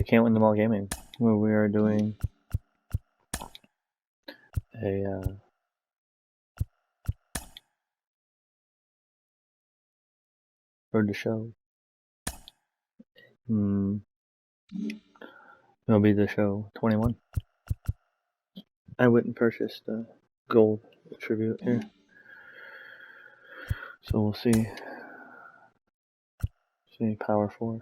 we can't win them all gaming. Where we are doing a road to show. It'll be the show 21. I went and purchased the gold tribute here, so we'll see. See Power 4.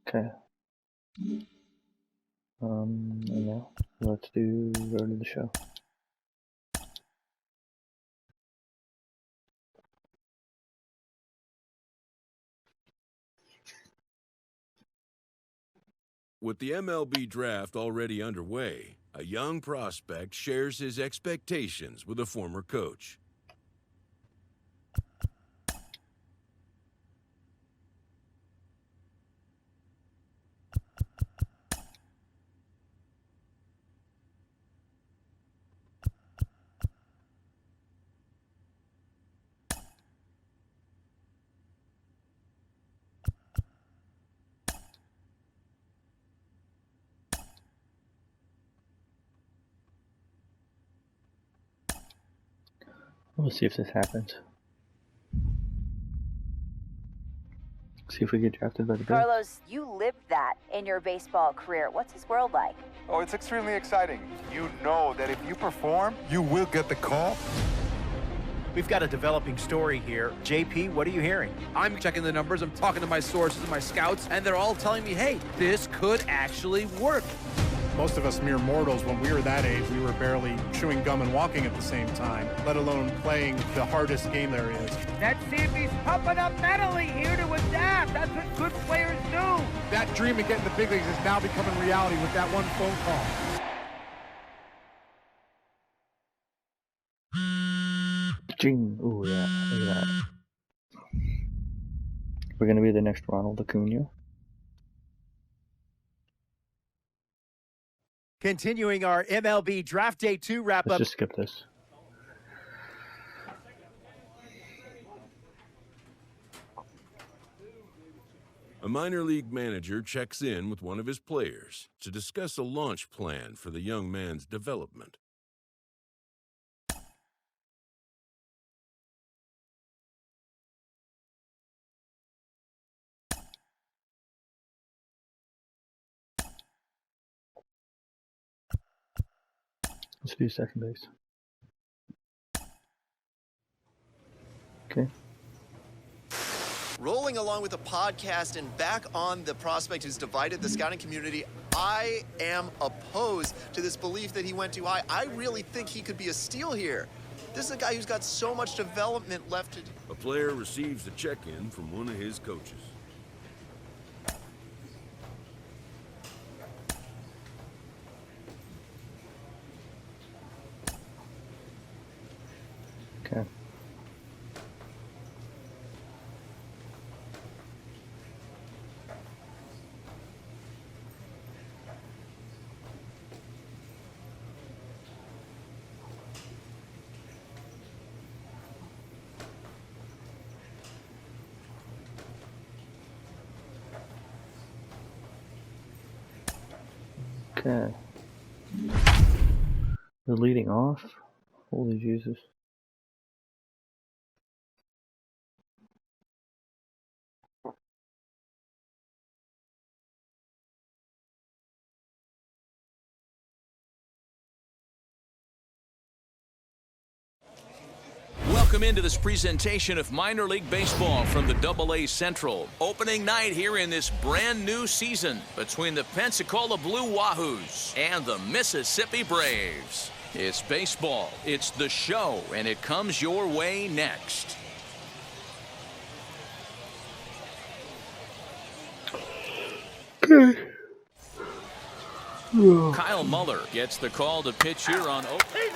Okay. And now let's do road to the show. With the MLB draft already underway, a young prospect shares his expectations with a former coach. We'll see if this happens. See if we get drafted by the Bills. Carlos, you lived that in your baseball career. What's his world like? Oh, it's extremely exciting. You know that if you perform, you will get the call. We've got a developing story here. JP, what are you hearing? I'm checking the numbers, I'm talking to my sources and my scouts, and they're all telling me, hey, this could actually work. Most of us mere mortals, when we were that age, we were barely chewing gum and walking at the same time, let alone playing the hardest game there is. Let's see if he's pumping up mentally here to adapt. That's what good players do. That dream of getting the big leagues is now becoming reality with that one phone call. Ching. Ooh, yeah, look at that. We're gonna be the next Ronald Acuna. Continuing our MLB Draft Day 2 wrap-up. Let's just skip this. A minor league manager checks in with one of his players to discuss a launch plan for the young man's development. Let's do second base. Okay. Rolling along with the podcast and back on the prospect who's divided the scouting community, I am opposed to this belief that he went too high. I really think he could be a steal here. This is a guy who's got so much development left to do. A player receives a check-in from one of his coaches. Okay. Okay. The leading off. Holy Jesus. Welcome into this presentation of minor league baseball from the AA Central. Opening night here in this brand new season between the Pensacola Blue Wahoos and the Mississippi Braves. It's baseball, it's the show, and it comes your way next. Kyle Muller gets the call to pitch here on opening.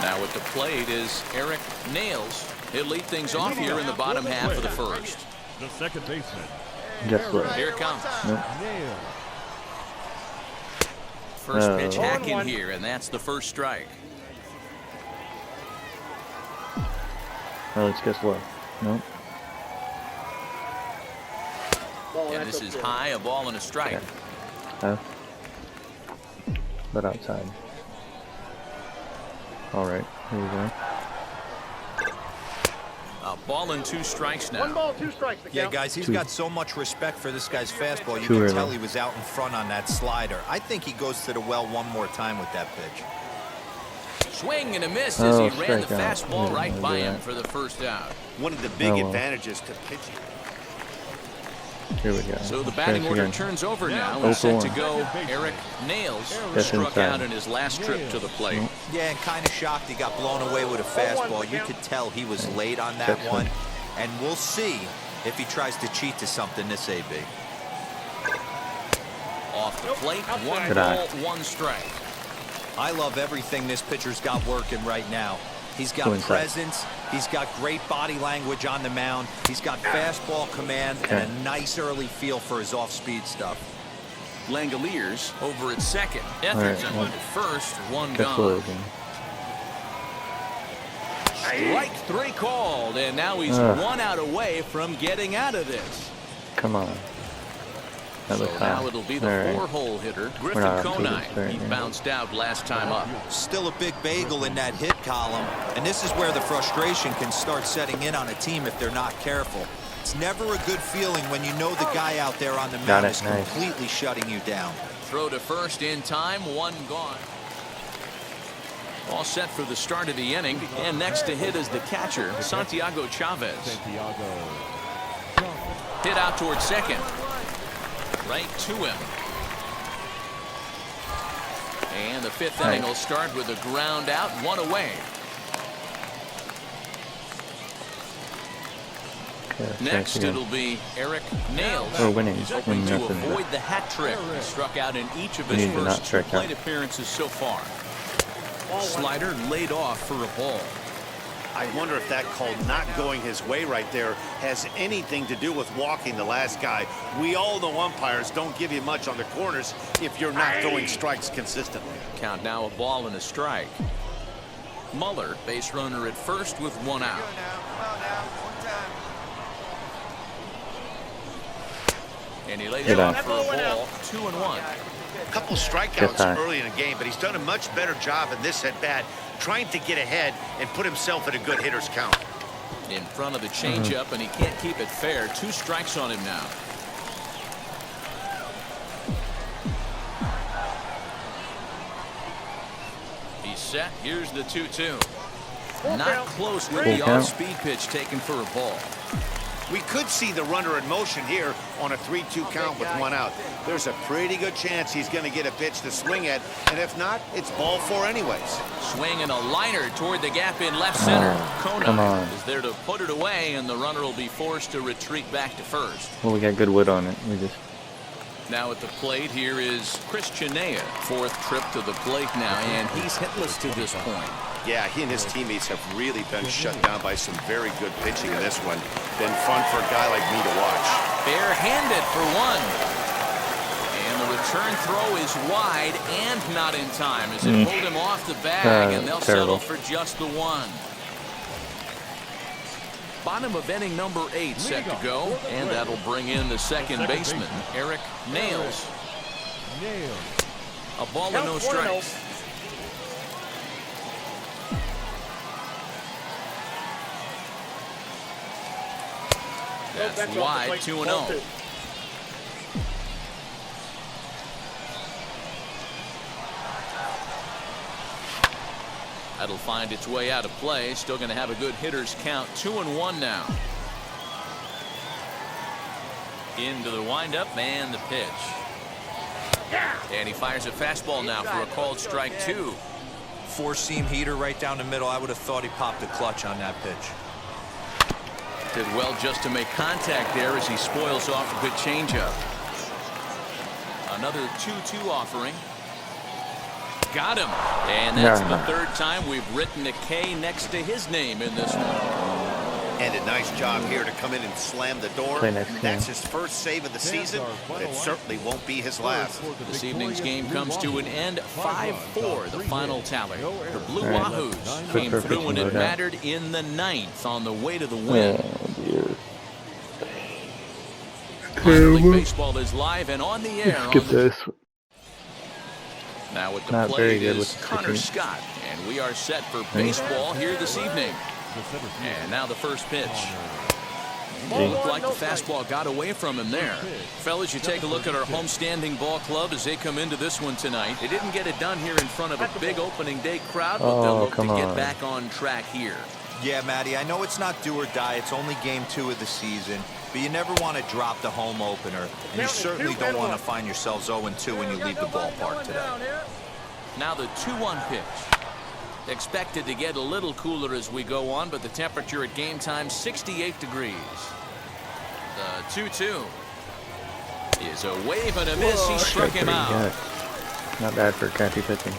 Now at the plate is Eric Nails. He'll lead things off here in the bottom half of the first. The second baseman, Guess what? Here it comes. Nope. First pitch Oh. hack in here, and that's the first strike. Oh, let's guess what? Nope. And this is high, a ball and a strike. Okay. But outside. Alright, here we go. A ball and 2 strikes now. 1 ball, 2 strikes. Yeah, guys, he's got so much respect for this guy's fastball. You Too can early. tell he was out in front on that slider. I think he goes to the well one more time with that pitch. Swing and a miss as he ran the strikeout. fastball Yeah, right I'll by do him that. for the first out. One of the big Oh, well. advantages to pitching. Here we go. So the Let's batting try this order again. turns over now. Oh, It's set to for go Eric Nails, who That's struck inside. out in his last trip to the plate. Yeah, and kind of shocked he got blown away with a fastball. You could tell he was late on that That's one. And we'll see if he tries to cheat to something this AB. Off the plate, 1 Good ball, eye. 1 strike. I love everything this pitcher's got working right now. He's got Go inside. presence. He's got great body language on the mound. He's got fastball command and Okay. a nice early feel for his off-speed stuff. Langoliers over at second. right, Etheridge well, at first, 1 Guess what gone. again? Strike 3 called, and now he's 1 out away from getting out of this. Come on. That So looks now high. it'll be the Alright. 4-hole hitter, Griffin not up to Conine. this right He now. bounced out last time up. Still a big bagel in that hit column, and this is where the frustration can start setting in on a team if they're not careful. It's never a good feeling when you know the guy out there on the Got mound it, is nice. completely shutting you down. Throw to first in time, 1 gone. All set for the start of the inning, and next to hit is the catcher, Santiago Chavez. Hit out towards second. Right to him. And the 5th inning will start with a ground out, 1 away. Okay, Next, again. it'll be Eric Nails. We're winning. He's hoping Winning to nothing. avoid the hat trick. He struck out in each of We his need to not first 2 strike out. plate appearances so far. Slider laid off for a ball. I wonder if that call not going his way right there has anything to do with walking the last guy. We all know umpires don't give you much on the corners if you're not throwing strikes consistently. Count now, a ball and a strike. Muller, base runner at first with 1 out. And he lays Good off eye. for a ball, 2-1. A couple Good strikeouts eye. early in the game, but he's done a much better job in this at bat, trying to get ahead and put himself at a good hitter's count. In front of the changeup, and he can't keep it fair. 2 strikes on him now. He's set. Here's the 2-2. Not close with Full the count. off-speed pitch taken for a ball. We could see the runner in motion here on a 3-2 count with 1 out. There's a pretty good chance he's going to get a pitch to swing at, and if not, it's ball 4 anyways. Swing and a liner toward the gap in left center. come Kona on. is there to put it away, and the runner will be forced to retreat back to first. Well, we got good wood on it. We just Now at the plate, here is Christian Nea. 4th trip to the plate now, and he's hitless to this point. Yeah, he and his teammates have really been shut down by some very good pitching in this one. Been fun for a guy like me to watch. Barehanded for 1. And the return throw is wide and not in time as it pulled him off the bag, and they'll terrible. settle for just the 1. Bottom of inning number 8 set to go, and that'll bring in the second baseman, Eric Nails. A ball and no strikes. That's wide, 2-0. That'll find its way out of play. Still going to have a good hitter's count. 2-1 now. Into the windup and the pitch. And he fires a fastball now for a called strike 2. 4-seam heater right down the middle. I would have thought he popped a clutch on that pitch. Did well just to make contact there as he spoils off a good changeup. Another 2-2 offering. Got him. And that's the 3rd time we've written a K next to his name in this one. And did a nice job here to come in and slam the door. Play next game. That's his first save of the season, but it certainly won't be his last. This evening's game comes to an end 5-4, the final tally. The Blue Wahoos came through when it mattered in the 9th on the way to the win. Oh, dear. Minor League Baseball is live and on the air. Skip this. Now at the Not very plate good is with Connor pitching. Scott, and we are set for baseball here this evening. And now the first pitch. Looked like the fastball got away from him there. Fellas, you take a look at our homestanding ball club as they come into this one tonight. They didn't get it done here in front of a big opening day crowd, but they'll look to get back on track here. Yeah, Matty, I know it's not do or die. It's only game 2 of the season, but you never want to drop the home opener, and you certainly don't want to find yourselves 0-2 when you leave the ballpark today. Now the 2-1 pitch. Expected to get a little cooler as we go on, but the temperature at game time 68 degrees. The 2-2 is a wave and a miss. He struck him out. Good. Not bad for crappy pitching.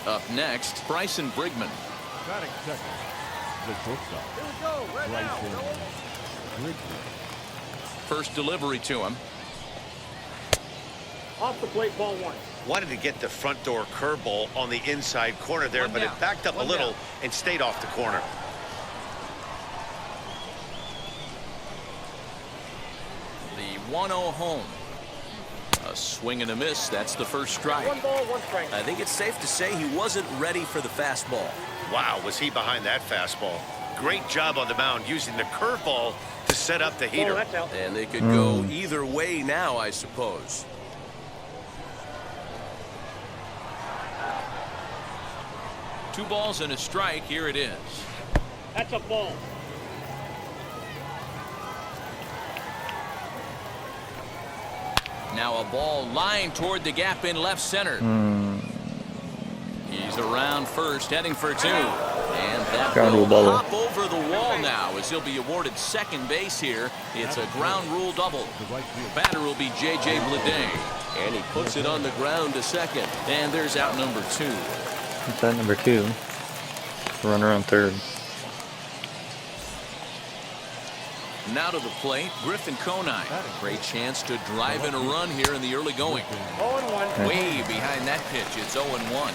Up next, Bryson Brigman. First delivery to him. Off the plate, ball 1. Wanted to get the front door curveball on the inside corner there, but it backed up a little and stayed off the corner. The 1-0 home. A swing and a miss. That's the first strike. 1 ball, 1 strike. I think it's safe to say he wasn't ready for the fastball. Wow, was he behind that fastball. Great job on the mound using the curveball to set up the heater. And they could go either way now, I suppose. Two balls and a strike. Here it is. That's a ball. Now a ball lined toward the gap in left center. He's around first, heading for 2. And that will hop over the wall now as he'll be awarded second base here. It's a ground rule double. Batter will be J.J. Bleday. And he puts it on the ground to second. And there's out number 2. That's out number 2. Runner on third. Now to the plate, Griffin Conine. Great chance to drive in a run here in the early going. 0-1. Way behind that pitch. It's 0-1.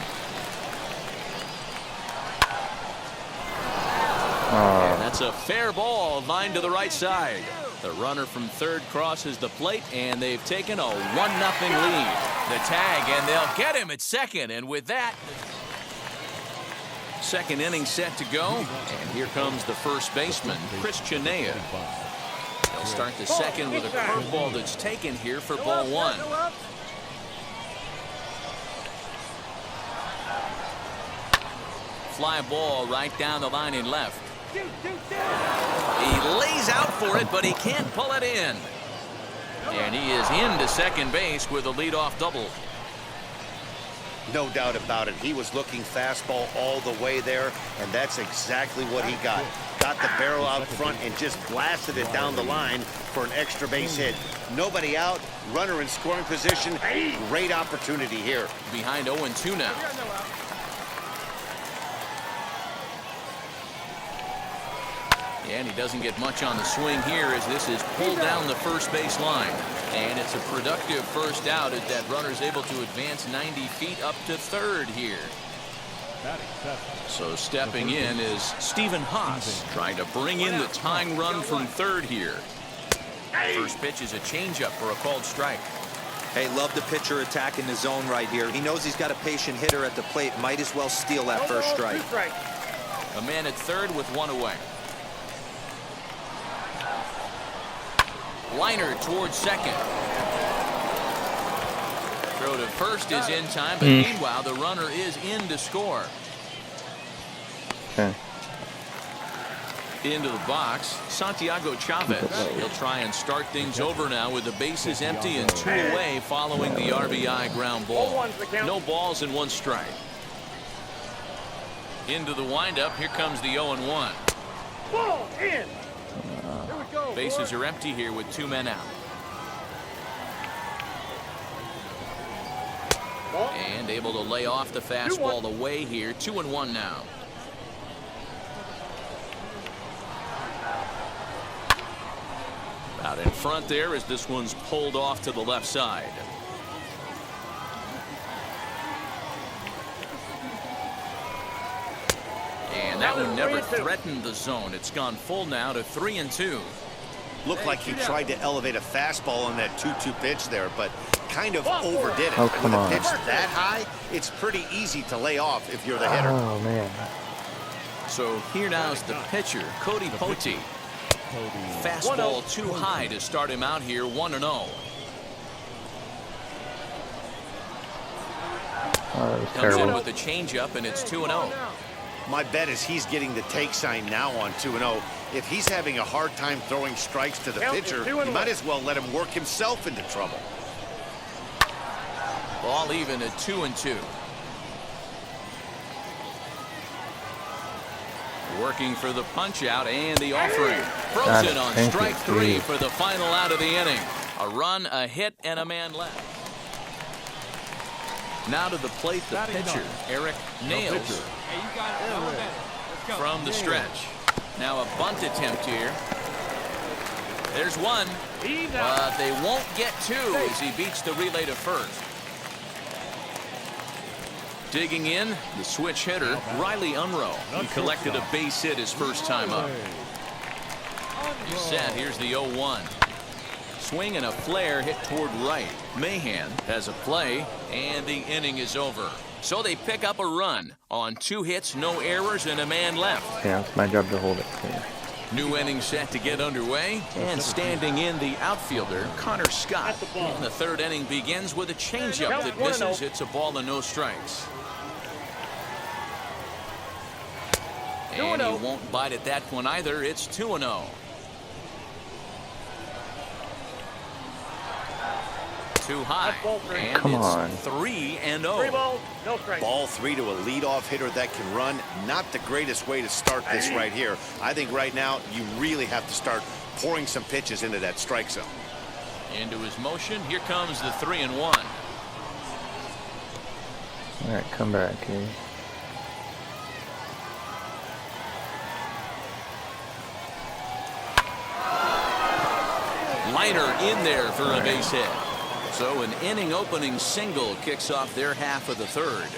And that's a fair ball lined to the right side. The runner from third crosses the plate, and they've taken a 1-0 lead. The tag, and they'll get him at second. And with that, second inning set to go. And here comes the first baseman, Chris Chinea. They'll start the second with a curveball that's taken here for ball 1. Fly ball right down the line in left. He lays out for it, but he can't pull it in. And he is into second base with a leadoff double. No doubt about it. He was looking fastball all the way there, and that's exactly what he got. Got the barrel out front and just blasted it down the line for an extra base hit. Nobody out, runner in scoring position. Great opportunity here. Behind 0-2 now. And he doesn't get much on the swing here as this is pulled down the first base line. And it's a productive first out as that runner's able to advance 90 feet up to third here. So stepping in is Stephen Haas, trying to bring in the tying run from third here. First pitch is a changeup for a called strike. Hey, love the pitcher attacking the zone right here. He knows he's got a patient hitter at the plate. Might as well steal that first strike. A man at third with 1 away. Liner towards second. Throw to first is in time, but meanwhile the runner is in to score. Okay. Into the box, Santiago Chavez. He'll try and start things over now with the bases empty and 2 away following the RBI ground ball. No balls and 1 strike. Into the windup, here comes the 0-1. Ball in. Bases are empty here with 2 men out. And able to lay off the fastball away here. 2-1 now. Out in front there as this one's pulled off to the left side. And that one never threatened the zone. It's gone full now to 3-2. Looked like he tried to elevate a fastball on that 2-2 pitch there, but kind of overdid it. Oh, come With on. a pitch that high, it's pretty easy to lay off if you're the hitter. Oh, man. So here now is the pitcher, Cody Pote. Fastball too high to start him out here, 1-0. Oh, that was Comes in terrible. with the changeup, and it's 2-0. My bet is he's getting the take sign now on 2-0. If he's having a hard time throwing strikes to the pitcher, you might as well let him work himself into trouble. Ball even at 2-2. Working for the punch out and the offering. Frozen on Thank strike you, 3 please. for the final out of the inning. A run, a hit, and a man left. Now to the plate, the pitcher, Eric Nails. From the stretch. Now a bunt attempt here. There's one. But they won't get two as he beats the relay to first. Digging in, the switch hitter, Riley Unruh. He collected a base hit his first time up. He's set. Here's the 0-1. Swing and a flare hit toward right. Mahan has a play, and the inning is over. So they pick up a run on 2 hits, no errors, and a man left. Yeah, it's my job to hold it clear. New inning set to get underway, and standing in the outfielder, Connor Scott. And the third inning begins with a changeup that misses. It's a ball and no strikes. And he won't bite at that one either. It's 2-0. Too high. And Come it's on. 3-0. Ball 3 to a leadoff hitter that can run. Not the greatest way to start this right here. I think right now you really have to start pouring some pitches into that strike zone. Into his motion. Here comes the 3-1. All right, come back here. Liner in there for a base hit. So an inning opening single kicks off their half of the third.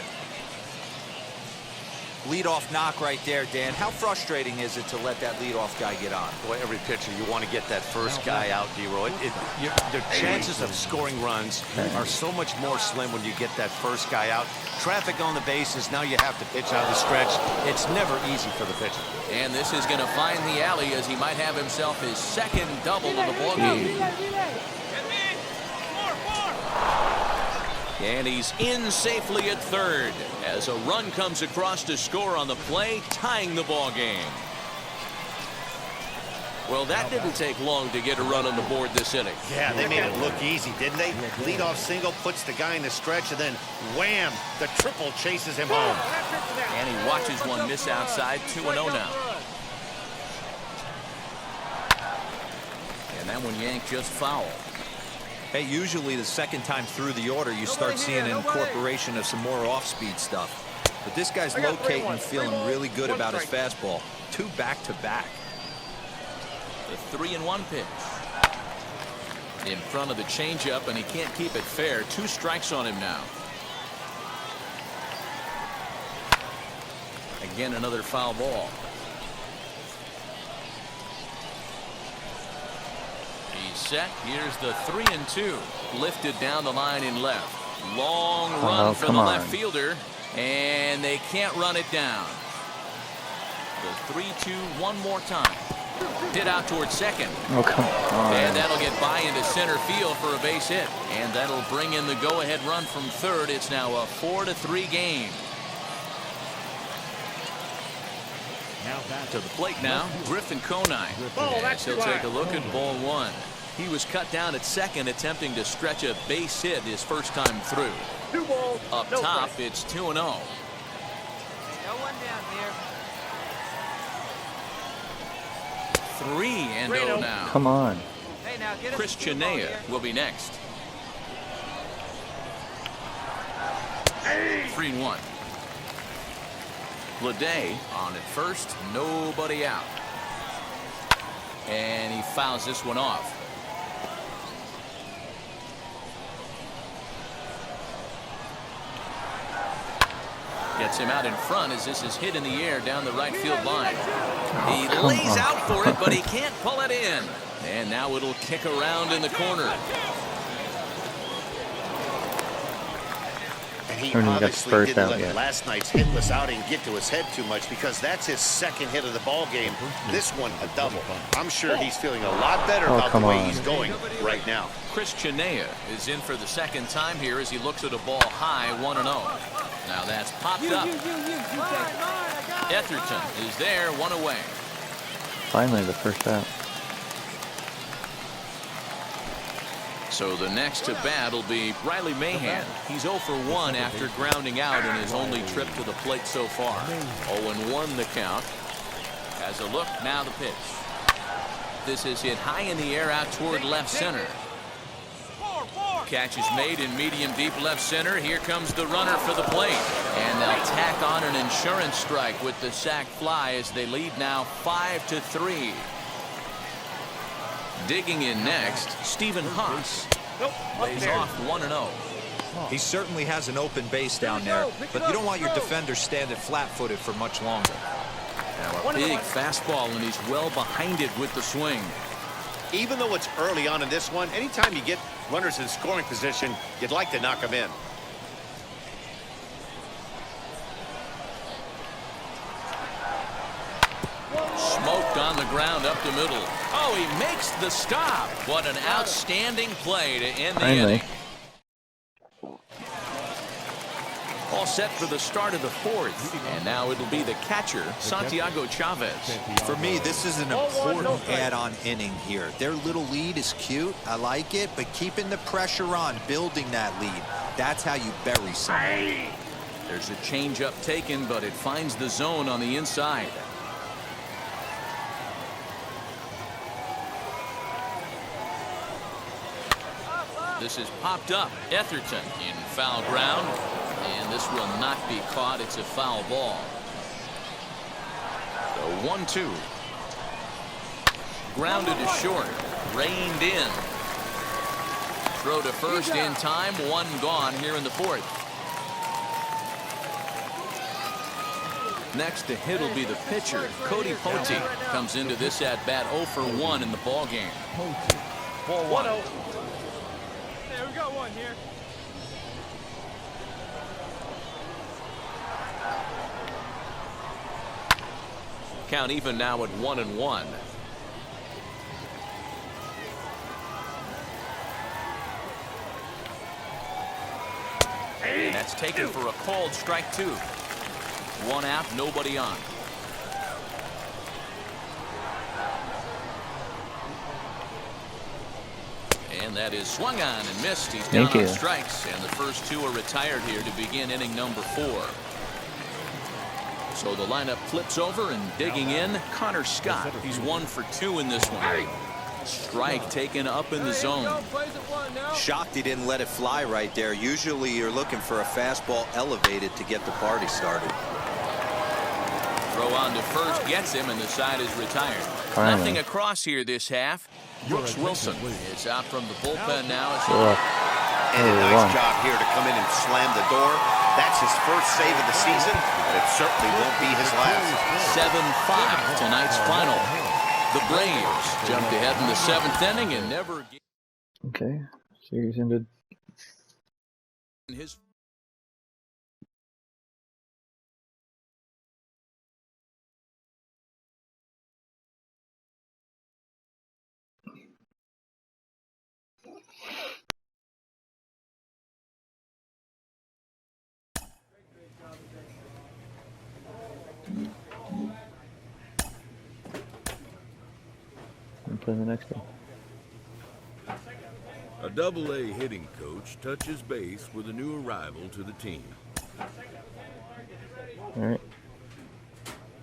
Leadoff knock right there, Dan. How frustrating is it to let that leadoff guy get on? Boy, every pitcher, you want to get that first guy out, D-Roy. The chances of scoring runs are so much more slim when you get that first guy out. Traffic on the bases, now you have to pitch out of the stretch. It's never easy for the pitcher. And this is going to find the alley as he might have himself his second double of the ball game. And he's in safely at third as a run comes across to score on the play, tying the ball game. Well, that didn't take long to get a run on the board this inning. Yeah, they made it look easy, didn't they? Leadoff single puts the guy in the stretch, and then wham, the triple chases him home. And he watches one miss outside. 2-0 now. And that one yanked just foul. Hey, usually the second time through the order, you start seeing an incorporation of some more off-speed stuff. But this guy's locating and feeling really good about his fastball. 2 back-to-back. The 3-1 pitch. In front of the changeup, and he can't keep it fair. 2 strikes on him now. Again, another foul ball. He's set. Here's the 3-2. Lifted down the line in left. Long run for the left fielder. And they can't run it down. The 3-2 one more time. Hit out towards second. Oh, come on. And that'll get by into center field for a base hit. And that'll bring in the go-ahead run from third. It's now a 4-3 game. To the plate now, Griffin Conine. As he'll take a look at ball 1. He was cut down at second, attempting to stretch a base hit his first time through. Up top, it's 2-0. No one down here. 3-0 now. Come on. Hey, now get Chris Chenea will be next. 3-1. Leday on at first, nobody out. And he fouls this one off. Gets him out in front as this is hit in the air down the right field line. He lays out for it, but he can't pull it in. And now it'll kick around in the corner. And he Turner got obviously first didn't out let yet. last night's hitless outing get to his head too much, because that's his second hit of the ball game. This one a double. I'm sure he's feeling a lot better about the way he's going right now. Chris Chinea is in for the second time here as he looks at a ball high, 1-0. Now that's popped up. Etherton is there, one away. Finally, the first out. So the next to bat will be Riley Mahan. He's 0 for 1 after grounding out in his only trip to the plate so far. 0-1 the count. Has a look, now the pitch. This is hit high in the air out toward left center. Catch is made in medium deep left center. Here comes the runner for the plate. And they'll tack on an insurance strike with the sac fly as they lead now 5-3. Digging in next, Stephen Haas. Lays off 1-0. He certainly has an open base down there, but you don't want your defender standing flat-footed for much longer. Now a big fastball, and he's well behind it with the swing. Even though it's early on in this one, anytime you get runners in scoring position, you'd like to knock them in. Smoked on the ground up the middle. Oh, he makes the stop. What an outstanding play to end the inning. All set for the start of the fourth. And now it'll be the catcher, Santiago Chavez. For me, this is an important add-on inning here. Their little lead is cute. I like it, but keeping the pressure on, building that lead, that's how you bury someone. There's a changeup taken, but it finds the zone on the inside. This is popped up. Etherton in foul ground. And this will not be caught. It's a foul ball. The 1-2. Grounded to short. Reined in. Throw to first in time. One gone here in the fourth. Next to hit will be the pitcher, Cody Pote. Comes into this at bat 0 for 1 in the ball game. Ball 1. Hey, we got one here. Count even now at 1-1. And that's taken for a called strike 2. One out, nobody on. And that is swung on and missed. He's down on strikes, and the first two are retired here to begin inning number 4. So the lineup flips over, and digging in, Connor Scott. He's 1 for 2 in this one. Strike taken up in the zone. Shocked he didn't let it fly right there. Usually you're looking for a fastball elevated to get the party started. Throw on to first, gets him, and the side is retired. Nothing across here this half. Brooks Wilson is out from the bullpen now. And a nice job here to come in and slam the door. That's his first save of the season, but it certainly won't be his last. 7-5 tonight's final. The Braves jumped ahead in the 7th inning and never. Okay, series ended. His And play the next one. A Double-A hitting coach touches base with a new arrival to the team. All right.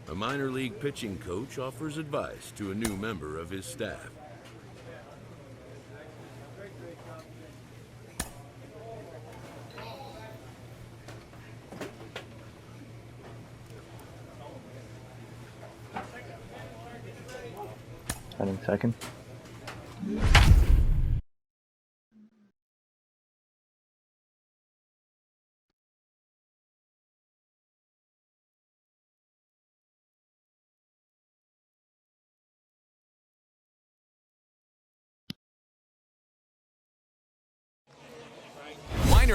A minor league pitching coach offers advice to a new member of his staff. Batting second.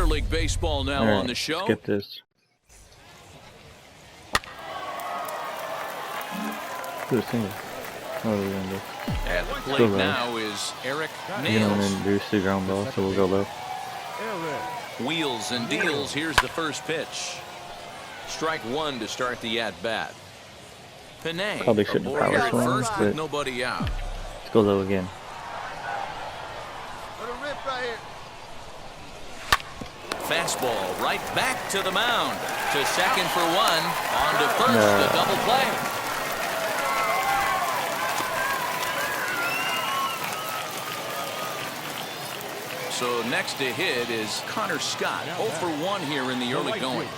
minor league baseball now on the show. Skip this. Do a single. What are we gonna do? At the plate now is Eric You don't want to Nails. introduce the ground ball, so we'll go low. Wheels and deals. Here's the first pitch. Strike one to start the at-bat. Panay Probably shouldn't aboard power here at swing, first with but nobody out. let's go low again. Fastball right back to the mound. To second for one. On to first, the double play. So next to hit is Connor Scott. 0 for 1 here in the early going.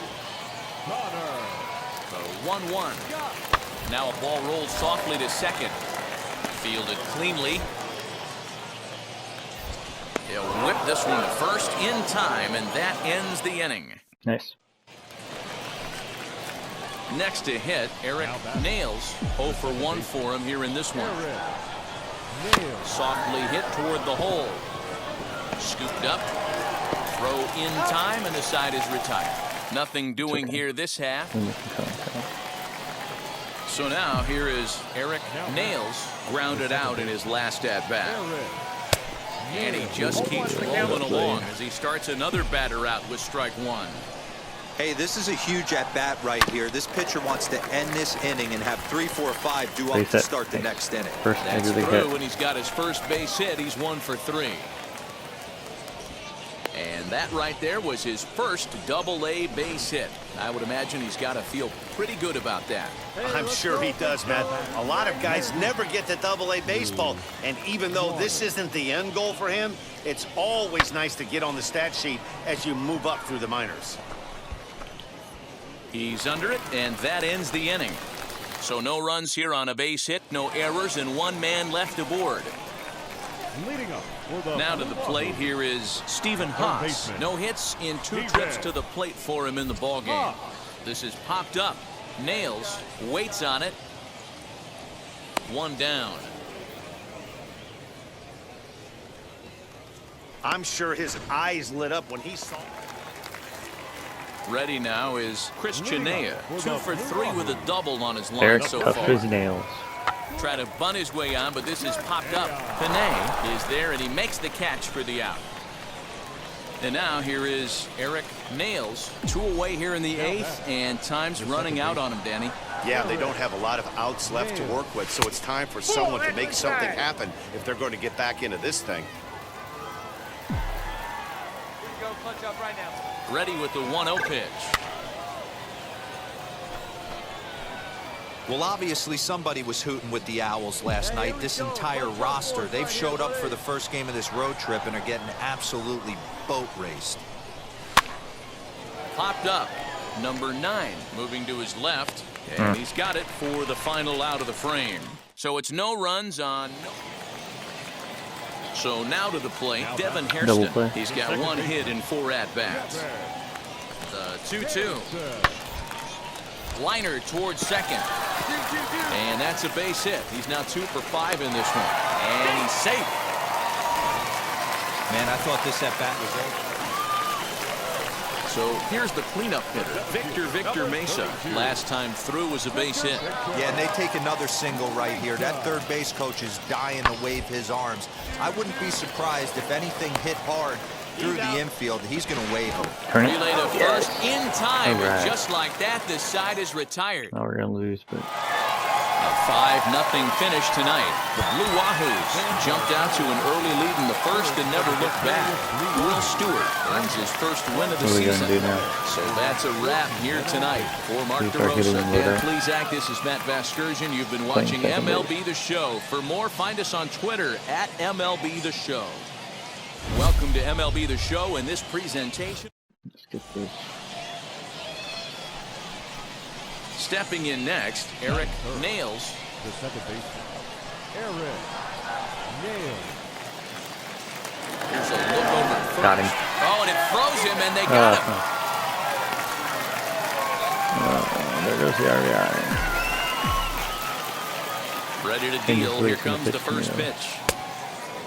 The 1-1. Now a ball rolls softly to second. Fielded cleanly. He'll whip this one to first in time, and that ends the inning. Nice. Next to hit, Eric Nails. 0 for 1 for him here in this one. Softly hit toward the hole. Scooped up. Throw in time, and the side is retired. Nothing doing here this half. So now here is Eric Nails, grounded out in his last at-bat. And he just keeps rolling along as he starts another batter out with strike one. Hey, this is a huge at-bat right here. This pitcher wants to end this inning and have 3, 4, 5 do up to start the next inning. That's through, and he's got his first base hit. He's 1 for 3. And that right there was his first double-A base hit. I would imagine he's got to feel pretty good about that. I'm sure he does, Matt. A lot of guys never get to double-A baseball. And even though this isn't the end goal for him, it's always nice to get on the stat sheet as you move up through the minors. He's under it, and that ends the inning. So no runs here on a base hit, no errors, and 1 man left aboard. Now to the plate, here is Stephen Haas. No hits in 2 trips to the plate for him in the ballgame. This is popped up. Nails, waits on it. 1 down. I'm sure his eyes lit up when he saw. Ready now is Chris Chinea. 2 for 3 with a double on his line Eric so tough far. his nails. Try to bunt his way on, but this is popped up. Panay is there, and he makes the catch for the out. And now here is Eric Nails. 2 away here in the 8th, and time's running out on him, Danny. Yeah, they don't have a lot of outs left to work with, so it's time for someone to make something happen if they're going to get back into this thing. Ready with the 1-0 pitch. Well, obviously somebody was hooting with the Owls last night. This entire roster, they've showed up for the first game of this road trip and are getting absolutely boat raced. Popped up. Number 9 moving to his left, and he's got it for the final out of the frame. So it's no runs on. So now to the plate, Devin Hairston. He's got 1 hit in 4 at-bats. The 2-2. Liner towards second. And that's a base hit. He's now 2 for 5 in this one. And he's safe. Man, I thought this at-bat was over. So here's the cleanup hitter, Victor Mesa. Last time through was a base hit. Yeah, and they take another single right here. That third base coach is dying to wave his arms. I wouldn't be surprised if anything hit hard through the infield. He's going to wave him. Relay to first in time. And just like that, the side is retired. Now we're going to lose, but... A 5-0 finish tonight. The Blue Wahoos jumped out to an early lead in the first and never looked back. Will Stewart earns his first win of the season. So that's a wrap here tonight. For Mark DeRosa and Please Act, this is Matt Vasgersian. You've been watching MLB The Show. For more, find us on Twitter at MLB The Show. Welcome to MLB The Show and this presentation. Let's get this. Stepping in next, Eric Nails. The second baseman, Eric Nails. Here's a look over first. Got him. Oh, and it froze him, and they got him. There goes the RBI. Ready to deal. Here comes the first pitch.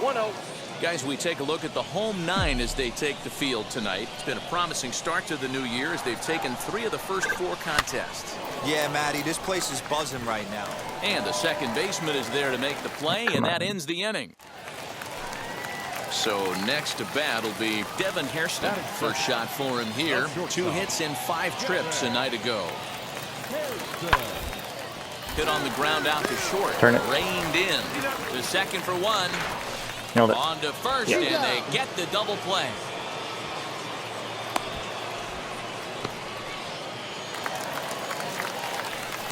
1-0. Guys, we take a look at the home 9 as they take the field tonight. It's been a promising start to the new year as they've taken 3 of the first 4 contests. Yeah, Matty, this place is buzzing right now. And the second baseman is there to make the play, and that ends the inning. So next to bat will be Devin Hairston. First shot for him here. 2 hits in 5 trips a night ago. Hit on the ground out to short. Turn it. Reined in. The second for 1. Nailed it. On to first, Yeah. and they get the double play.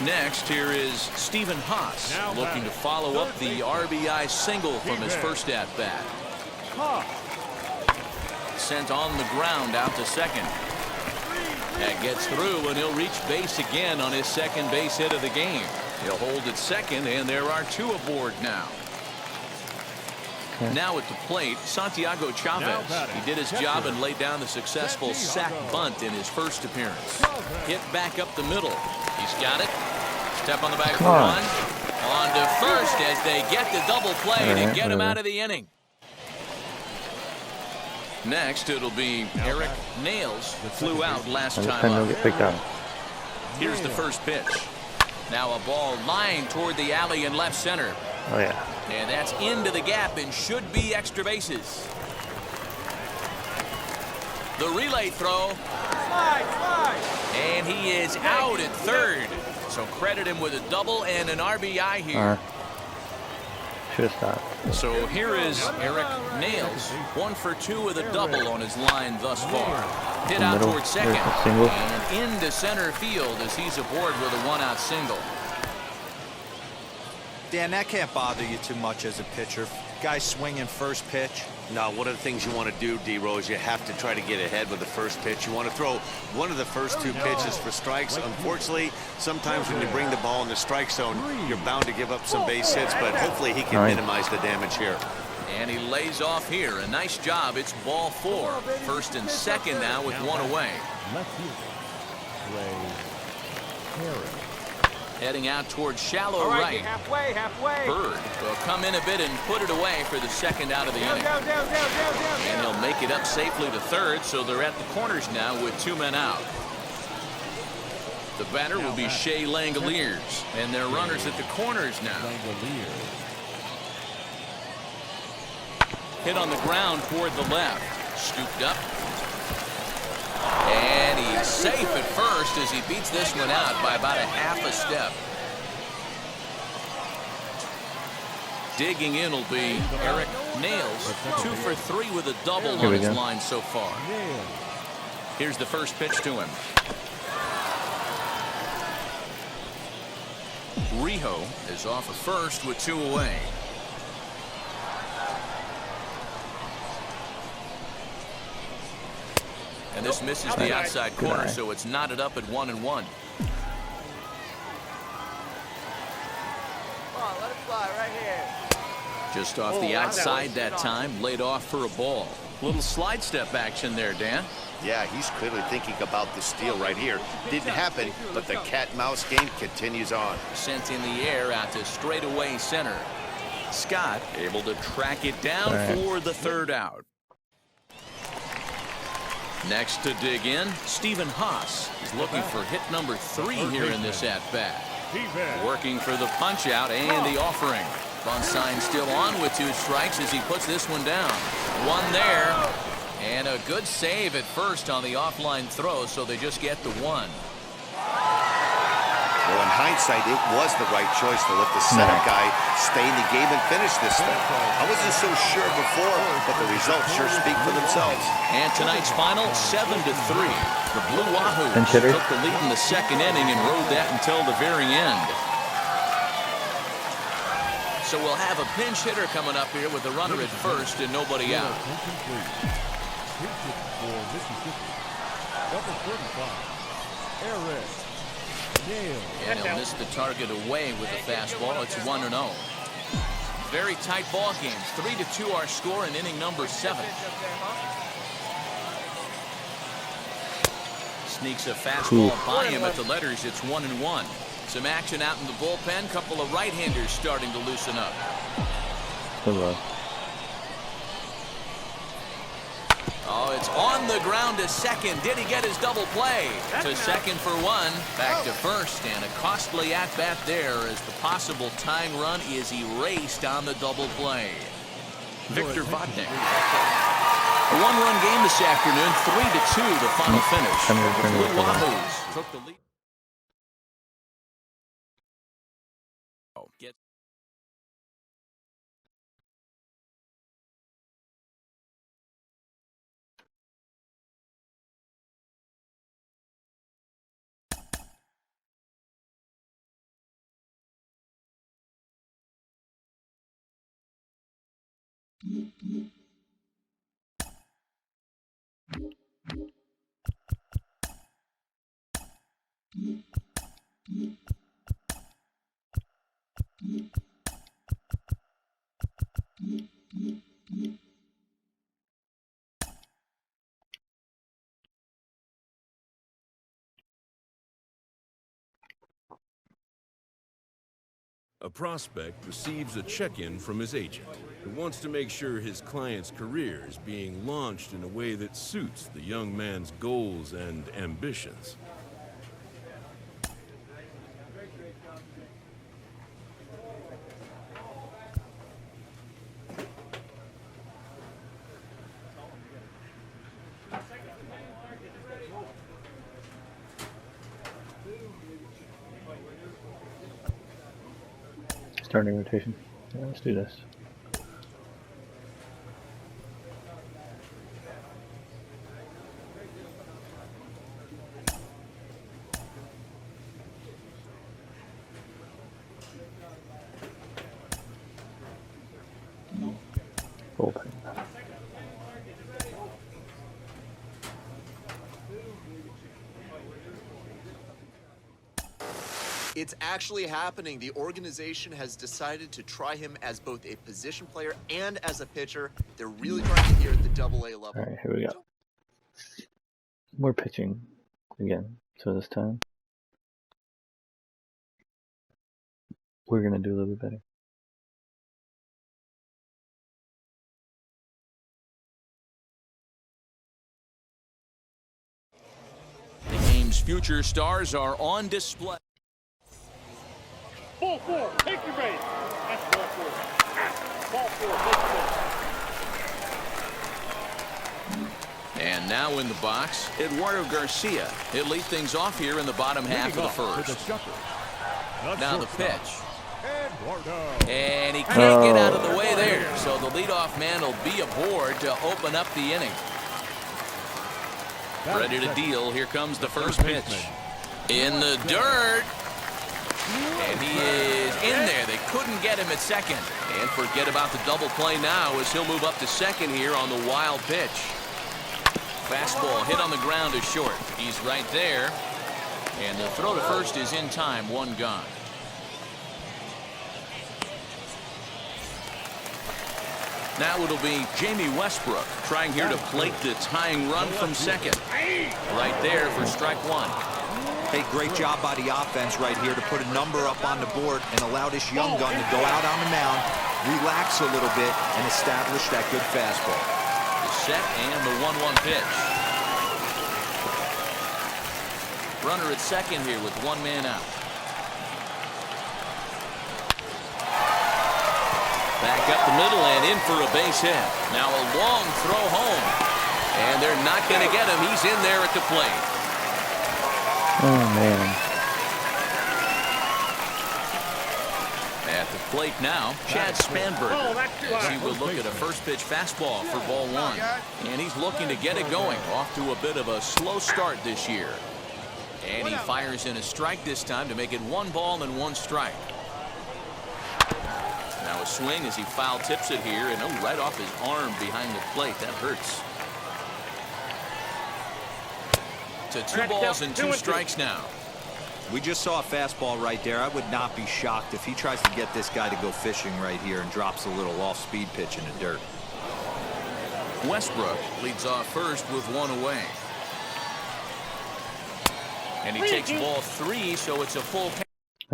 Next, here is Stephen Haas, looking to follow up the RBI single from his first at-bat. Sent on the ground out to second. That gets through, and he'll reach base again on his second base hit of the game. He'll hold at second, and there are 2 aboard now. Now at the plate, Santiago Chavez. He did his job and laid down the successful sac bunt in his first appearance. Hit back up the middle. He's got it. Step on the bag for 1. On to first as they get the double play to get him out of the inning. Next, it'll be Eric Nails. Flew out last time He'll get picked out. Here's the first pitch. Now a ball lined toward the alley in left center. Oh, yeah. And that's into the gap and should be extra bases. The relay throw. And he is out at third. So credit him with a double and an RBI here. Should have stopped. So here is Eric Nails. 1 for 2 with a double on his line thus far. Hit out towards second. And into center field as he's aboard with a 1-out single. Dan, that can't bother you too much as a pitcher. Guy swinging first pitch. No, one of the things you want to do, D-Rose, you have to try to get ahead with the first pitch. You want to throw one of the first 2 pitches for strikes. Unfortunately, sometimes when you bring the ball in the strike zone, you're bound to give up some base hits, but hopefully he can minimize the damage here. And he lays off here. A nice job. It's ball 4. First and second now with 1 away. Heading out towards shallow right. Halfway. Bird will come in a bit and put it away for the second out of the inning. And he'll make it up safely to third, so they're at the corners now with 2 men out. The batter will be Shea Langoliers, and their runners at the corners now. Hit on the ground toward the left. Scooped up. And he's safe at first as he beats this one out by about a half a step. Digging in will be Eric Nails. 2 for 3 with a double on his line so far. Here's the first pitch to him. Rijo is off at first with 2 away. And this misses the outside corner, so it's knotted up at 1-1. Come on, let it fly right here. Just off the outside that time, laid off for a ball. Little slide step action there, Dan. Yeah, he's clearly thinking about the steal right here. Didn't happen, but the cat-mouse game continues on. Sent in the air out to straightaway center. Scott able to track it down for the 3rd out. Next to dig in, Stephen Haas is looking for hit number 3 here in this at-bat. Working for the punch-out and the offering. Bunt sign still on with 2 strikes as he puts this one down. 1 there. And a good save at first on the offline throw, so they just get the 1. Well, in hindsight, it was the right choice to let the center guy stay in the game and finish this thing. I wasn't so sure before, but the results sure speak for themselves. And tonight's final, 7-3. The Blue Wahoos took the lead in the second inning and rode that until the very end. So we'll have a pinch hitter coming up here with a runner at first and nobody out. And he'll miss the target away with the fastball. It's 1-0. Very tight ball game. 3-2 our score in inning number 7. Sneaks a fastball by him at the letters. It's 1-1. Some action out in the bullpen. Couple of right-handers starting to loosen up. It's on the ground to second. Did he get his double play? To second for one. Back to first, and a costly at-bat there as the possible tying run is erased on the double play. Victor Vodnik. A one-run game this afternoon, 3-2 the final finish. The Blue Wahoos took the lead. A prospect receives a check-in from his agent, who wants to make sure his client's career is being launched in a way that suits the young man's goals and ambitions. Starting rotation. Yeah, let's do this. Bullpen. It's actually happening. The organization has decided to try him as both a position player and as a pitcher. They're really trying to here at the Double-A level. All right, here we go. More pitching again. So this time, we're gonna do a little bit better. The game's future stars are on display. Ball four, take your base. That's ball four. Ball four, take your base. And now in the box, Eduardo Garcia. He'll lead things off here in the bottom half of the first. Now the pitch. And he can't get out of the way there. So the leadoff man will be aboard to open up the inning. Ready to deal. Here comes the first pitch. In the dirt. And he is in there. They couldn't get him at second. And forget about the double play now as he'll move up to second here on the wild pitch. Fastball hit on the ground to short. He's right there. And the throw to first is in time. One gone. Now it'll be Jamie Westbrook trying here to plate the tying run from second. Right there for strike one. Hey, great job by the offense right here to put a number up on the board and allow this young gun to go out on the mound, relax a little bit, and establish that good fastball. The set and the 1-1 pitch. Runner at second here with one man out. Back up the middle and in for a base hit. Now a long throw home. And they're not going to get him. He's in there at the plate. Oh, man. At the plate now, Chad Spanberger. As he will look at a first pitch fastball for ball one. And he's looking to get it going. Off to a bit of a slow start this year. And he fires in a strike this time to make it 1 ball and 1 strike. Now a swing as he foul tips it here, and right off his arm behind the plate. That hurts. To 2 balls and 2 strikes now. We just saw a fastball right there. I would not be shocked if he tries to get this guy to go fishing right here and drops a little off-speed pitch in the dirt. Westbrook leads off first with 1 away. And he takes ball 3, so it's a full count.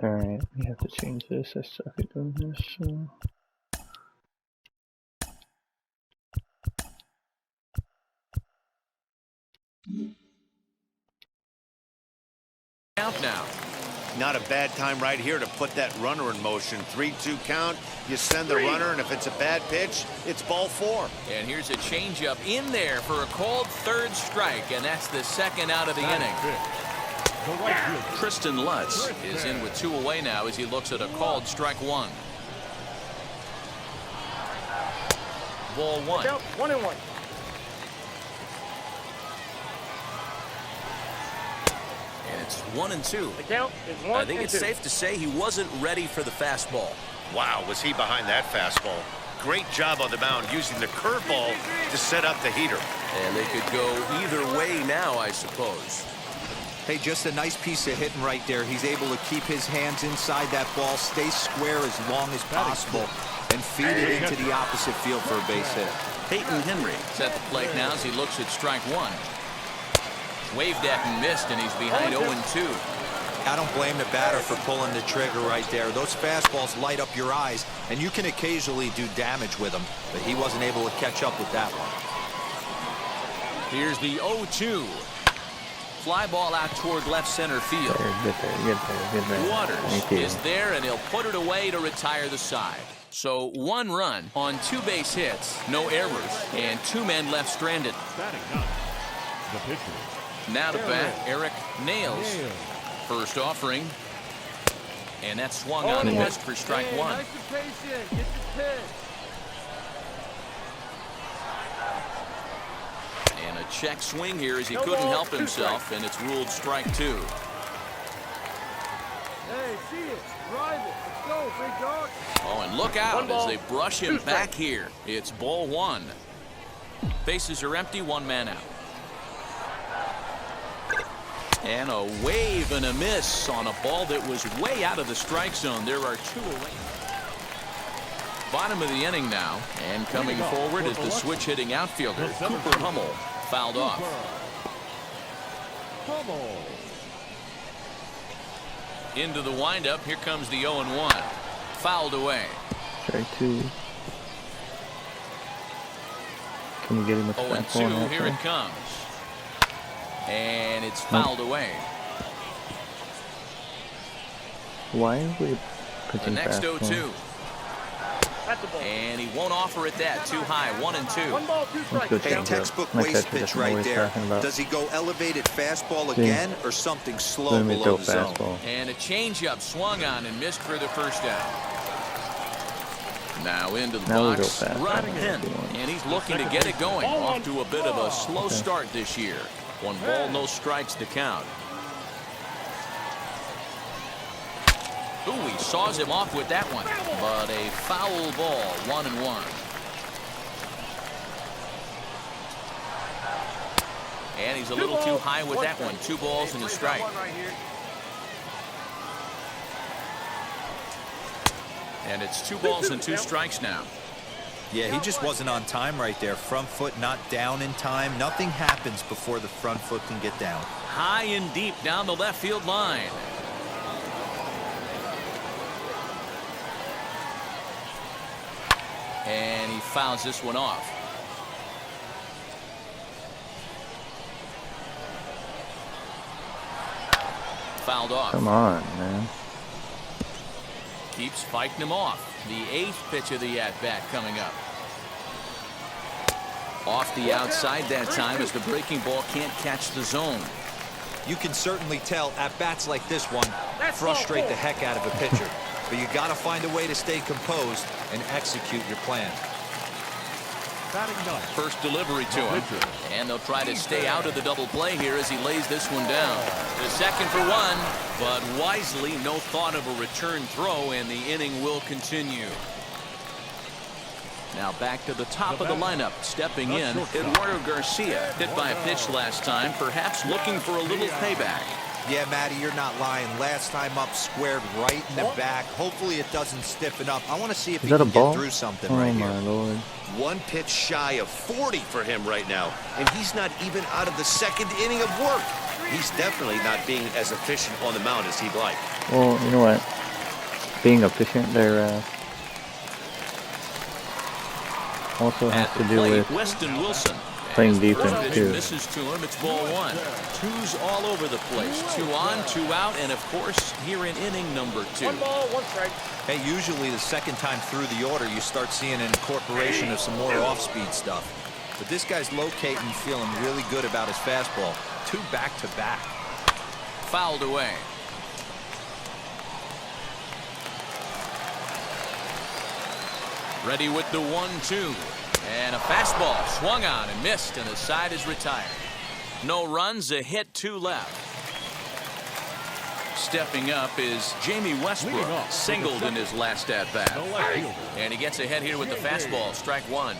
Alright, we have to change this. I suck at doing this. So. Count now. Not a bad time right here to put that runner in motion. 3-2 count. You send the runner, and if it's a bad pitch, it's ball 4. And here's a changeup in there for a called third strike, and that's the second out of the inning. Tristan Lutz is in with 2 away now as he looks at a called strike 1. Ball 1. 1-1. And it's 1-2. The count is 1-2. I think it's safe to say he wasn't ready for the fastball. Wow, was he behind that fastball. Great job on the mound using the curveball to set up the heater. And they could go either way now, I suppose. Hey, just a nice piece of hitting right there. He's able to keep his hands inside that ball, stay square as long as possible, and feed it into the opposite field for a base hit. Peyton Henry is at the plate now as he looks at strike 1. Waved at and missed, and he's behind 0-2. I don't blame the batter for pulling the trigger right there. Those fastballs light up your eyes, and you can occasionally do damage with them, but he wasn't able to catch up with that one. Here's the 0-2. Fly ball out toward left center field. Get there. Waters is there, and he'll put it away to retire the side. So 1 run on 2 base hits, no errors, and 2 men left stranded. The pitcher. Now to bat, Eric Nails. First offering, and that swung on and missed for strike 1. Nice and patient. Get the pitch. And a check swing here as he couldn't help himself, and it's ruled strike 2. Hey, see it. Drive it. Let's go, big dog. Oh, and look out as they brush him back here. It's ball 1. Bases are empty, 1 man out. And a wave and a miss on a ball that was way out of the strike zone. There are 2 away. Bottom of the inning now, and coming forward is the switch-hitting outfielder, Cooper Hummel, fouled off. Into the windup, here comes the 0-1. Fouled away. Strike 2. Can we get him with the 0-2, here it comes. And it's fouled away. Why are we The pitching next fastball? 0-2. And he won't offer it that. Too high. 1-2. 1 ball, 2 strikes. Hey, textbook waste pitch right there. Does he go elevated fastball again or something slow below the zone? And a changeup swung on and missed for the first out. Now into the box, Rod Penn, and he's looking to get it going. Off to a bit of a slow start this year. 1 ball, no strikes to count. Ooh, he saws him off with that one, but a foul ball, 1-1. And he's a little too high with that one. 2 balls and a strike. And it's 2 balls and 2 strikes now. Yeah, he just wasn't on time right there. Front foot not down in time. Nothing happens before the front foot can get down. High and deep down the left field line. And he fouls this one off. Fouled off. Come on, man. Keeps fighting him off. The 8th pitch of the at-bat coming up. Off the outside that time as the breaking ball can't catch the zone. You can certainly tell at-bats like this one frustrate the heck out of a pitcher. But you got to find a way to stay composed and execute your plan. First delivery to him. And they'll try to stay out of the double play here as he lays this one down. The second for 1, but wisely no thought of a return throw, and the inning will continue. Now back to the top of the lineup. Stepping in, Eduardo Garcia, hit by a pitch last time, perhaps looking for a little payback. Yeah, Matty, you're not lying. Last time up, squared right in the back. Hopefully it doesn't stiffen up. I want to see if he can get through something right here. Oh, my Lord. 1 pitch shy of 40 for him right now, and he's not even out of the 2nd inning of work. He's definitely not being as efficient on the mound as he'd like. Well, you know what? Being efficient, they're also has to do with Weston Wilson, Playing As the defense, first pitch too. misses to him. It's ball one. Twos all over the place. 2 on, 2 out, and of course here in inning number 2. 1 ball, 1 strike. Hey, usually the second time through the order, you start seeing an incorporation of some more off-speed stuff. But this guy's locating, feeling really good about his fastball. 2 back-to-back. Fouled away. Ready with the 1-2. And a fastball swung on and missed, and the side is retired. No runs, a hit, 2 left. Stepping up is Jamie Westbrook, singled in his last at-bat. And he gets ahead here with the fastball, strike 1.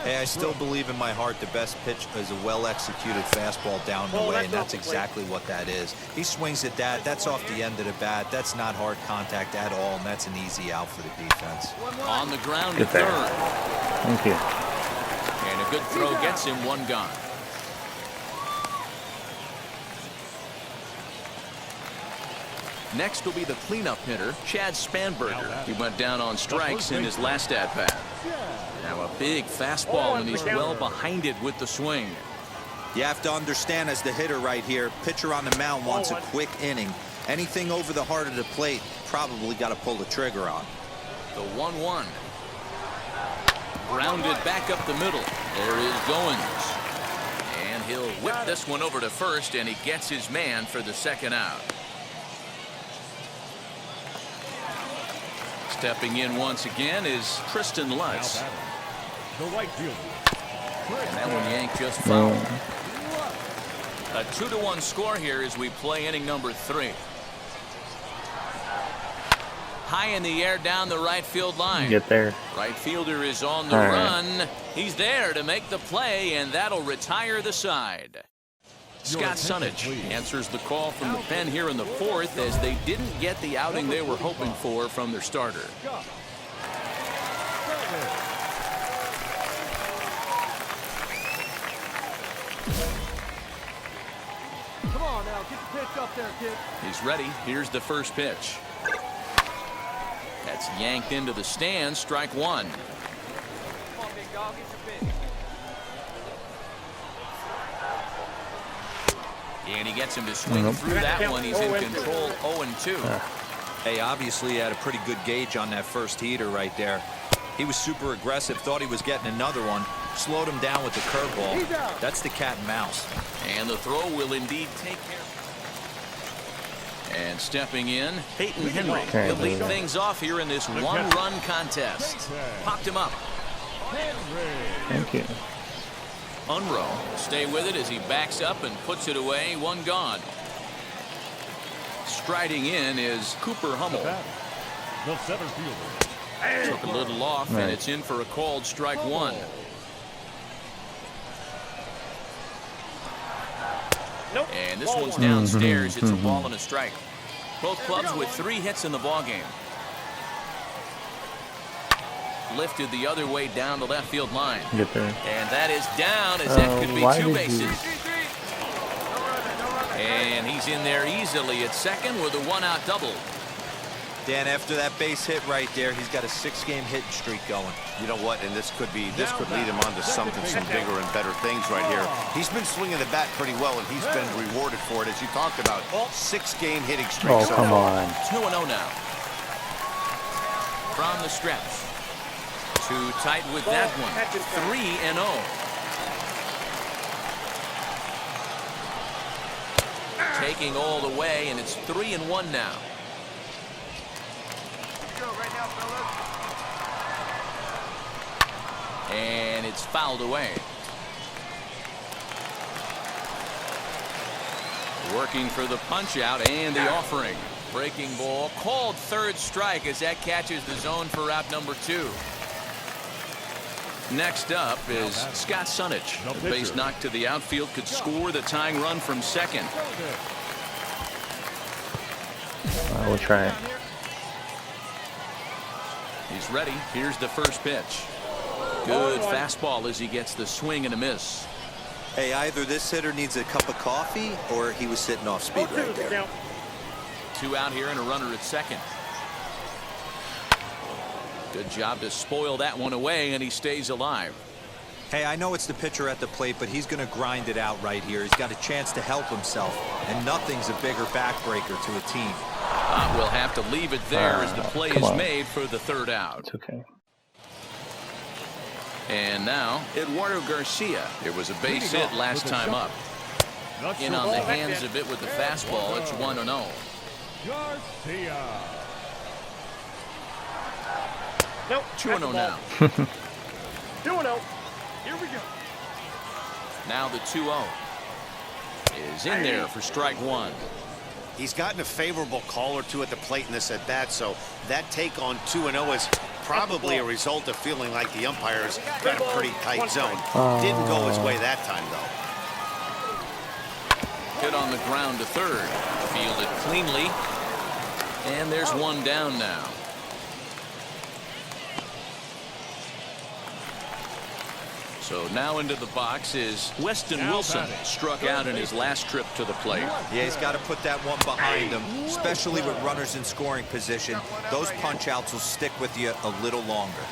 Hey, I still believe in my heart the best pitch is a well-executed fastball down the way, and that's exactly what that is. He swings at that. That's off the end of the bat. That's not hard contact at all, and that's an easy out for the defense. On the ground to third. Thank you. And a good throw gets him 1 gone. Next will be the cleanup hitter, Chad Spanberger. He went down on strikes in his last at-bat. Now a big fastball, and he's well behind it with the swing. You have to understand, as the hitter right here, pitcher on the mound wants a quick inning. Anything over the heart of the plate, probably got to pull the trigger on. The 1-1. Grounded back up the middle. There is Goins. And he'll whip this one over to first, and he gets his man for the second out. Stepping in once again is Tristan Lutz. The right fielder. And that one yanked just foul. A 2-1 score here as we play inning number 3. High in the air down the right field line. Get there. Right fielder is on the run. He's there to make the play, and that'll retire the side. Scott Sunich answers the call from the pen here in the 4th, as they didn't get the outing they were hoping for from their starter. Come on now, get the pitch up there, kid. He's ready. Here's the first pitch. That's yanked into the stands, strike 1. Come on, big dog, get your pitch. And he gets him to swing through that one. He's in control, 0-2. Hey, obviously he had a pretty good gauge on that first heater right there. He was super aggressive, thought he was getting another one, slowed him down with the curveball. That's the cat and mouse. And the throw will indeed take care. And stepping in, Peyton Henry. He'll lead things off here in this 1-run contest. Popped him up. Thank you. Unruh will stay with it as he backs up and puts it away. 1 gone. Striding in is Cooper Hummel. The center fielder. Took a little off, and it's in for a called strike 1. And this one's downstairs. It's a ball and a strike. Both clubs with 3 hits in the ballgame. Lifted the other way down the left field line. Get there. And that is down, as that could be 2 bases. And he's in there easily at second with a 1-out double. Dan, after that base hit right there, he's got a 6-game hitting streak going. You know what? And this could lead him on to something, some bigger and better things right here. He's been swinging the bat pretty well, and he's been rewarded for it, as you talked about. 6-game hitting streak. Oh, come on. 2-0 now. From the stretch. Too tight with that one. 3-0. Taking all the way, and it's 3-1 now. And it's fouled away. Working for the punch out and the offering. Breaking ball called third strike as that catches the zone for out number 2. Next up is Scott Sunich. The base knock to the outfield could score the tying run from second. We'll try it. He's ready. Here's the first pitch. Good fastball as he gets the swing and a miss. Hey, either this hitter needs a cup of coffee or he was sitting off speed right there. 2 out here and a runner at second. Good job to spoil that one away, and he stays alive. Hey, I know it's the pitcher at the plate, but he's going to grind it out right here. He's got a chance to help himself, and nothing's a bigger backbreaker to a team. We'll have to leave it there as the play is made for the third out. It's okay. And now, Eduardo Garcia. There was a base hit last time up. In on the hands of it with the fastball. It's 1-0. Garcia. Nope. 2-0 now. 2-0. Here we go. Now the 2-0 is in there for strike one. He's gotten a favorable call or two at the plate in this at bat, so that take on 2-0 is probably a result of feeling like the umpires got a pretty tight zone. Didn't go his way that time, though. Hit on the ground to third. Fielded cleanly. And there's one down now. So now into the box is Weston Wilson. Struck out in his last trip to the plate. Yeah, he's got to put that one behind him, especially with runners in scoring position. Those punch-outs will stick with you a little longer.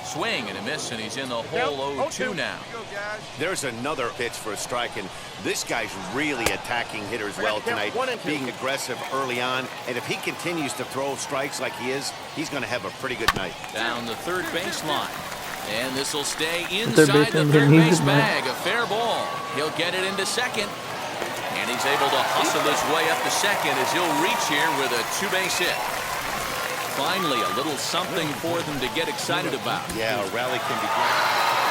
Swing and a miss, and he's in the hole 0-2 now. There's another pitch for a strike, and this guy's really attacking hitters well tonight, being aggressive early on. And if he continues to throw strikes like he is, he's going to have a pretty good night. Down the third baseline. And this will stay inside the third base bag. A fair ball. He'll get it into second. And he's able to hustle his way up to second as he'll reach here with a two-base hit. Finally, a little something for them to get excited about. Yeah, a rally can be great.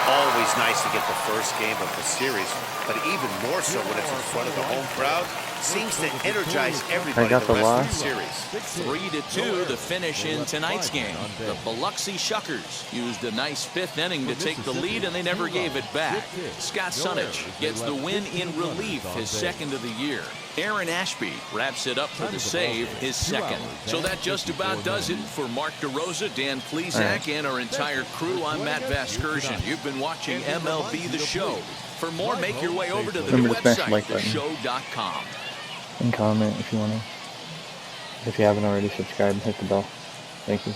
Always nice to get the first game of the series, but even more so when it's in front of the home crowd. Seems to energize everybody the rest of the series. 3-2 the finish in tonight's game. The Biloxi Shuckers used a nice fifth inning to take the lead, and they never gave it back. Scott Sunich gets the win in relief, his second of the year. Aaron Ashby wraps it up for the save, his second. So that just about does it for Mark DeRosa, Dan Plesac, and our entire crew. I'm Matt Vasgersian. You've been watching MLB The Show. For more, make your way over to the new website, theshow.com. And comment if you want to. If you haven't already, subscribe and hit the bell. Thank you.